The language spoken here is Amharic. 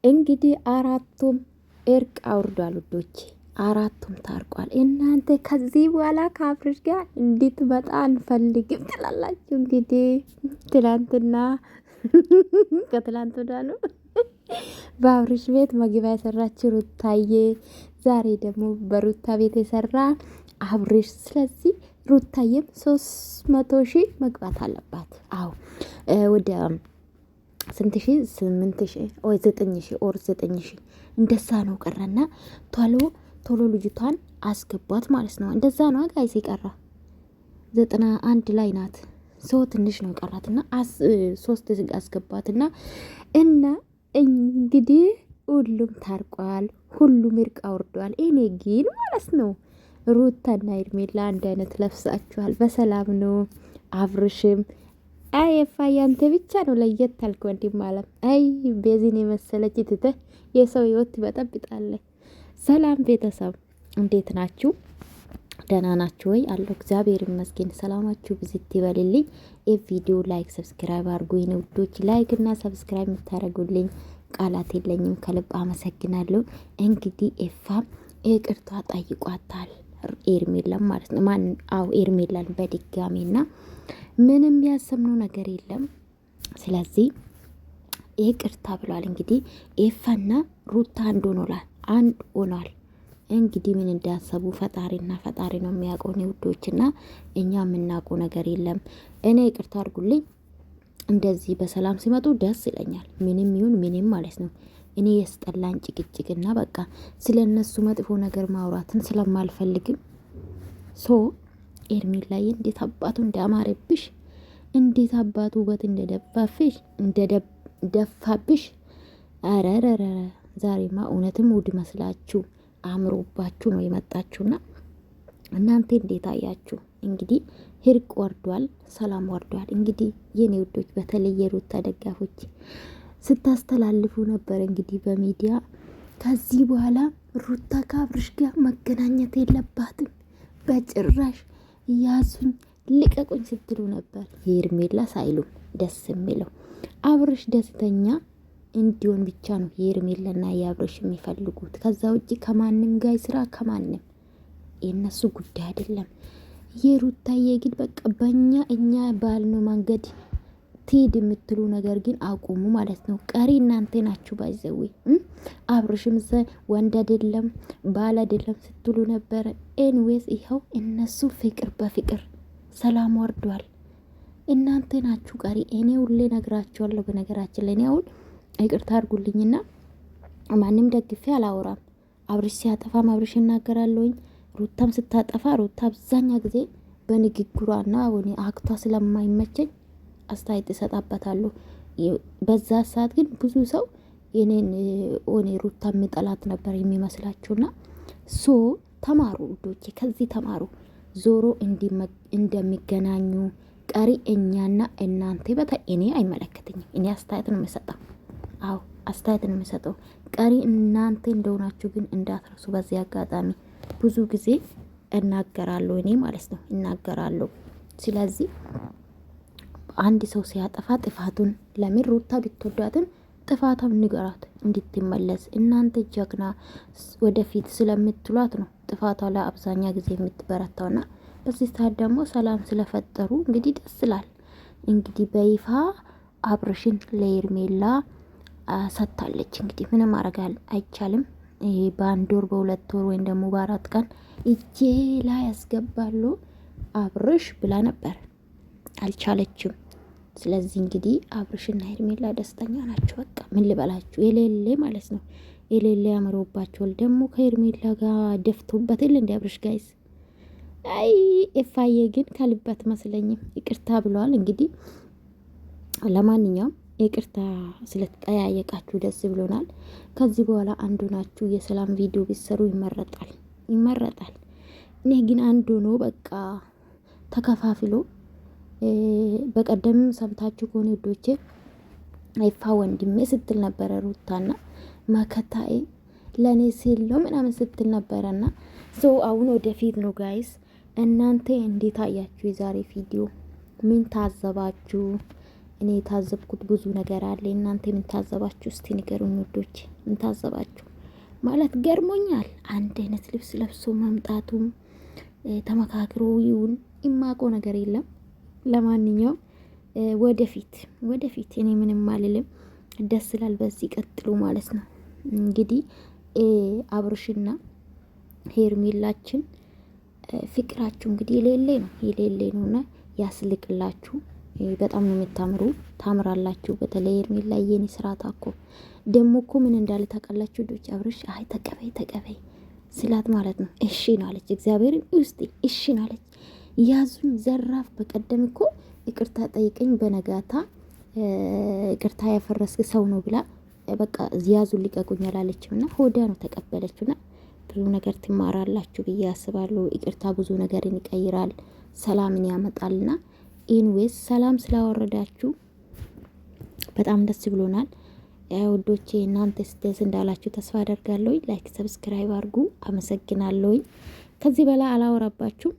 እንግዲህ አራቱም እርቅ አውርዷል ውዶች፣ አራቱም ታርቋል። እናንተ ከዚህ በኋላ ከአብርሽ ጋር እንድትመጣ አንፈልግም ትላላችሁ። እንግዲህ ትላንትና ከትላንት ወዲያ ነው በአብርሽ ቤት መግቢያ የሰራች ሩታዬ፣ ዛሬ ደግሞ በሩታ ቤት የሰራ አብርሽ። ስለዚህ ሩታዬም 300,000 መግባት አለባት። አዎ ወደ ስንት ሺህ 8,000 ወይ 9,000 ኦር 9,000 እንደዛ ነው ቀረና ቶሎ ልጅቷን አስገቧት ማለት ነው። እንደዛ ነው ጋይስ ይቀራ 91 ላይ ናት። ሰው ትንሽ ነው ቀራትና 3 አስገባትና እና እንግዲህ ሁሉም ታርቋል። ሁሉም እርቅ አውርዷል። እኔ ግን ማለት ነው ሩታና ኤርሜላ አንድ አይነት ለብሳችኋል። በሰላም ነው። አብርሽም አይ ያንተ ብቻ ነው ለየት አልክ ወንድም አለም። አይ ቤዚን የመሰለች ትተህ የሰው ህይወት ትበጠብጣለህ። ሰላም ቤተሰብ እንዴት ናችሁ? ደህና ናችሁ ወይ? አለሁ እግዚአብሔር ይመስገን። ሰላማችሁ ብዝት ይበልልኝ። ቪዲዮ ላይክ ሰብስክራይብ አድርጉኝ ውዶች። ላይክ እና ሰብስክራይብ የምታደርጉልኝ ቃላት የለኝም፣ ከልብ አመሰግናለሁ። እንግዲህ ኤፋም ይቅርታ ጠይቋታል ኤርሜላን ማለት ነው። ኤርሜላን በድጋሚና ምንም ያሰምነው ነገር የለም። ስለዚህ ይቅርታ ብሏል። እንግዲህ ኤፋና ሩታ አንድ ሆኗል። እንግዲህ ምን እንዳሰቡ ፈጣሪ ነው የሚያውቀው ውዶችና እኛ የምናውቀው ነገር የለም። እኔ ይቅርታ አድርጉልኝ። እንደዚህ በሰላም ሲመጡ ደስ ይለኛል። ምንም ይሁን ምንም ማለት ነው። እኔ የስጠላን ጭቅጭቅና በቃ ስለ እነሱ መጥፎ ነገር ማውራትን ስለማልፈልግም ኤርሜላዬ እንዴት አባቱ እንዳማረብሽ፣ እንዴት አባቱ ውበት እንደደፋብሽ። አረረረ ዛሬማ እውነትም ውድ መስላችሁ አምሮባችሁ ነው የመጣችሁና እናንተ እንዴት አያችሁ? እንግዲህ እርቅ ወርዷል፣ ሰላም ወርዷል። እንግዲህ የኔ ውዶች በተለይ የሩታ ደጋፎች ስታስተላልፉ ነበር እንግዲህ በሚዲያ ከዚህ በኋላ ሩታ ከአብርሽ ጋር መገናኘት የለባትም በጭራሽ፣ ያዙኝ ልቀቁኝ ስትሉ ነበር። የኤርሜላ ሳይሉም ደስ የሚለው አብርሽ ደስተኛ እንዲሆን ብቻ ነው የኤርሜላና የአብርሽ የሚፈልጉት። ከዛ ውጭ ከማንም ጋር ስራ ከማንም የእነሱ ጉዳይ አይደለም። የሩታዬ ግን በቃ እኛ ባልነው መንገድ ትሄድ የምትሉ ነገር ግን አቁሙ ማለት ነው። ቀሪ እናንተ ናችሁ። ባይዘዊ አብርሽም ወንድ አይደለም ባል አይደለም ስትሉ ነበረ። ኤንዌስ ይኸው እነሱ ፍቅር በፍቅር ሰላም ወርዷል። እናንተ ናችሁ ቀሪ። እኔ ሁሌ ነግራችኋለሁ። በነገራችን ላይ እኔ አሁን ይቅርታ አድርጉልኝና ማንም ደግፌ አላወራም። አብርሽ ሲያጠፋም አብርሽ እናገራለሁኝ። ሩታም ስታጠፋ ሩታ አብዛኛ ጊዜ በንግግሯና ወኔ አክቷ ስለማይመቸኝ አስተያየት እሰጣበታለሁ። በዛ ሰዓት ግን ብዙ ሰው የኔን ወኔ ሩታ ምጠላት ነበር የሚመስላችሁና ተማሩ ውዶቼ፣ ከዚህ ተማሩ። ዞሮ እንደሚገናኙ ቀሪ እኛና እናንተ እኔ አይመለከተኝም። እኔ አስተያየት ነው የምሰጠው። አዎ አስተያየት ነው የምሰጠው። ቀሪ እናንተ እንደሆናችሁ ግን እንዳትረሱ። በዚህ አጋጣሚ ብዙ ጊዜ እናገራለሁ እኔ ማለት ነው እናገራለሁ። ስለዚህ አንድ ሰው ሲያጠፋ ጥፋቱን ለምን ሩታ ብትወዳትም ጥፋቷን ንገራት እንድትመለስ። እናንተ ጀግና ወደፊት ስለምትሏት ነው ጥፋቷ ለአብዛኛ ጊዜ የምትበረታውና በዚህ ሰዓት ደግሞ ሰላም ስለፈጠሩ እንግዲህ ደስ ይላል። እንግዲህ በይፋ አብርሽን ለኤርሜላ ሰጥታለች። እንግዲህ ምንም ማድረግ አይቻልም። በአንድ ወር በ2 ወር ወይም ደግሞ በ4 ቀን እጄ ላይ ያስገባሉ አብርሽ ብላ ነበር፣ አልቻለችም። ስለዚህ እንግዲህ አብርሽና ኤርሜላ ደስተኛ ናቸው። በቃ ምን ልበላችሁ፣ የሌለ ማለት ነው የሌለ ያምሮባቸዋል። ደግሞ ከኤርሜላ ጋር ደፍቶበታል እንደ አብርሽ ጋይስ። አይ ኤፋዬ ግን ከልበት መስለኝም ይቅርታ ብለዋል። እንግዲህ ለማንኛውም ይቅርታ ስለተጠያየቃችሁ ደስ ብሎናል። ከዚህ በኋላ አንዱ ናችሁ የሰላም ቪዲዮ ቢሰሩ ይመረጣል። እኔ ግን አንዱ ነው በቃ ተከፋፍሎ። በቀደም ሰምታችሁ ከሆነ ውዶቼ አይፋ ወንድሜ ስትል ነበረ ሩታና መከታዬ ለኔ ሲል ነው ምናምን ስትል ነበረና አሁን ወደፊት ነው ጋይስ። እናንተ እንዴት አያችሁ የዛሬ ቪዲዮ? ምን ታዘባችሁ? እኔ የታዘብኩት ብዙ ነገር አለ። እናንተ ምን ታዘባችሁ? እስቲ ንገሩኝ ውዶች፣ ምን ታዘባችሁ? ማለት ገርሞኛል። አንድ አይነት ልብስ ለብሶ መምጣቱም ተመካክሮ ይሁን የማውቀው ነገር የለም። ለማንኛውም ወደፊት እኔ ምንም አልልም። ደስ ይላል። በዚህ ቀጥሉ ማለት ነው። እንግዲህ አብርሽና ሄርሜላችን ፍቅራችሁ እንግዲህ የሌለ ነውና ያስልቅላችሁ። በጣም ነው የምታምሩ፣ ታምራላችሁ። በተለይ ሄርሜላ የኔ ስራ ታኮ ደግሞ እኮ ምን እንዳለ ታውቃላችሁ ዶች? አብርሽ አይ ተቀበይ ስላት ማለት ነው እሺ ነው አለች። እግዚአብሔርን ውስጥ እሺ ነው አለች። ያዙኝ ዘራፍ። በቀደም እኮ ይቅርታ ጠይቀኝ በነጋታ ይቅርታ ያፈረስክ ሰው ነው ብላ በቃ ያዙን ልቀቁኝ አላለችም። እና ሆዳ ነው ተቀበለችውና ብዙ ነገር ትማራላችሁ ብዬ አስባለሁ። ይቅርታ ብዙ ነገርን ይቀይራል፣ ሰላምን ያመጣልና ኢንዌስ ሰላም ስላወረዳችሁ በጣም ደስ ብሎናል። ውዶቼ እናንተስ ደስ እንዳላችሁ ተስፋ አደርጋለሁ። ላይክ ሰብስክራይብ አድርጉ። አመሰግናለሁ። ከዚህ በላይ አላወራባችሁ።